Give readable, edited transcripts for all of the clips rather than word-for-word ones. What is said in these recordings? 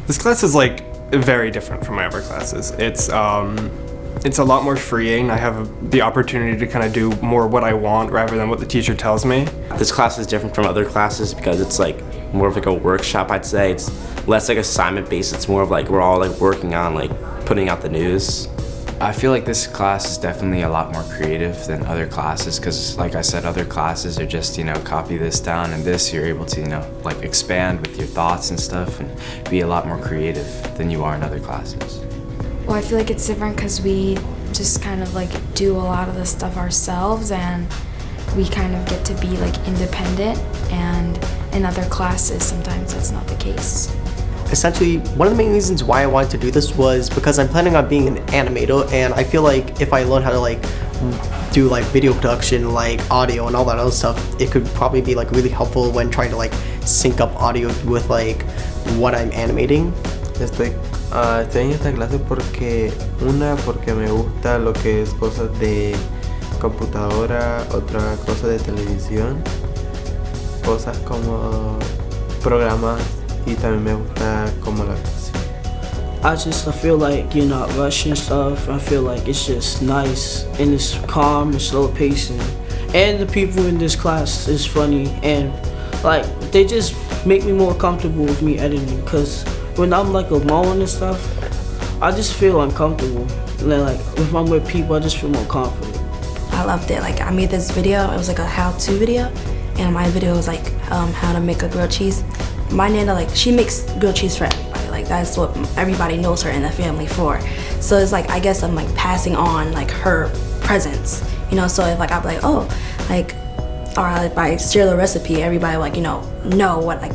This class is like very different from my other classes. It's a lot more freeing. I have the opportunity to kind of do more what I want rather than what the teacher tells me. This class is different from other classes because it's like more of like a workshop, I'd say. It's less like assignment based. It's more of like we're all like working on like putting out the news. I feel like this class is definitely a lot more creative than other classes because, like I said, other classes are just, copy this down, and this you're able to, like expand with your thoughts and stuff and be a lot more creative than you are in other classes. Well, I feel like it's different because we just kind of like do a lot of the stuff ourselves, and we kind of get to be like independent, and in other classes sometimes that's not the case. Essentially, one of the main reasons why I wanted to do this was because I'm planning on being an animator, and I feel like if I learn how to like do like video production, like audio and all that other stuff, it could probably be like really helpful when trying to like sync up audio with like what I'm animating. Estoy en esta clase porque me gusta lo que es cosas de computadora, otra cosa de televisión, cosas como programas, y también me gusta como la canción. I feel like you're not rushing stuff. I feel like it's just nice and it's calm and slow pacing. And the people in this class is funny, and like they just make me more comfortable with me editing, because when I'm like alone and stuff, I just feel uncomfortable. And then like if I'm with people, I just feel more confident. I loved it. Like I made this video, it was like a how-to video, and my video was like how to make a grilled cheese. My Nana, like, she makes grilled cheese for everybody. Like, that's what everybody knows her in the family for. So it's like, I guess I'm like passing on like her presence, so if like I'll be like, oh, like, or if I share the recipe, everybody like, know what, like,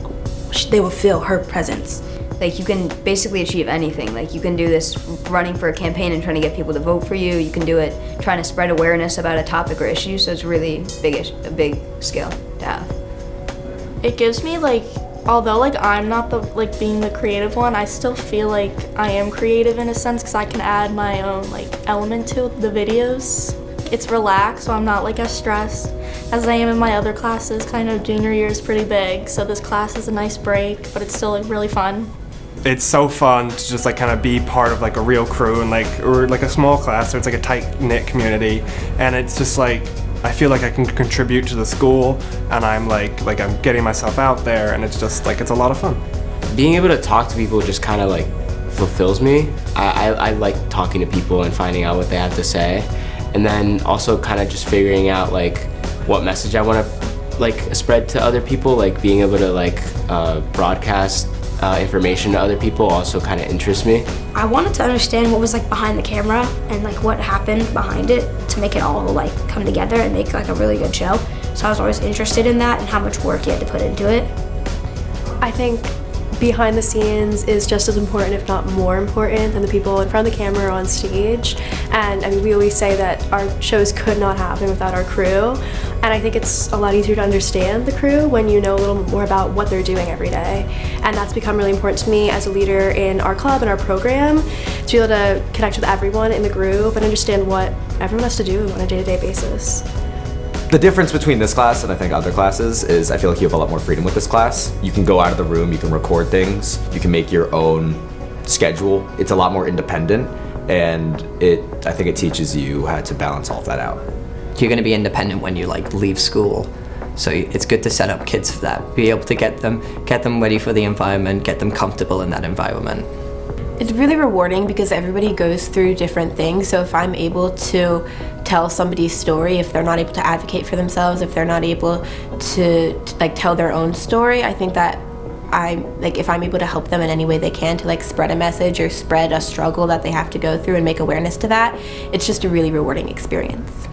they will feel her presence. Like, you can basically achieve anything. Like, you can do this running for a campaign and trying to get people to vote for you. You can do it trying to spread awareness about a topic or issue. So it's really a big skill to have. It gives me like, although like I'm not being the creative one, I still feel like I am creative in a sense because I can add my own like element to the videos. It's relaxed, so I'm not like as stressed as I am in my other classes. Kind of junior year is pretty big, so this class is a nice break, but it's still like really fun. It's so fun to just like kind of be part of like a real crew and or like a small class, so it's like a tight-knit community, and it's just like I feel like I can contribute to the school, and I'm like I'm getting myself out there, and it's just like it's a lot of fun. Being able to talk to people just kind of like fulfills me. I like talking to people and finding out what they have to say, and then also kind of just figuring out like what message I want to like spread to other people. Like being able to like broadcast information to other people also kind of interests me. I wanted to understand what was like behind the camera and like what happened behind it to make it all like come together and make like a really good show. So I was always interested in that and how much work you had to put into it. I think behind the scenes is just as important, if not more important, than the people in front of the camera or on stage. And I mean, we always say that our shows could not happen without our crew. And I think it's a lot easier to understand the crew when you know a little more about what they're doing every day. And that's become really important to me as a leader in our club and our program, to be able to connect with everyone in the group and understand what everyone has to do on a day-to-day basis. The difference between this class and I think other classes is I feel like you have a lot more freedom with this class. You can go out of the room, you can record things, you can make your own schedule. It's a lot more independent, and I think it teaches you how to balance all of that out. You're going to be independent when you like leave school, so it's good to set up kids for that. Be able to get them ready for the environment, get them comfortable in that environment. It's really rewarding because everybody goes through different things. So if I'm able to tell somebody's story, if they're not able to advocate for themselves, if they're not able to like tell their own story, I think that if I'm able to help them in any way they can to like spread a message or spread a struggle that they have to go through and make awareness to that, it's just a really rewarding experience.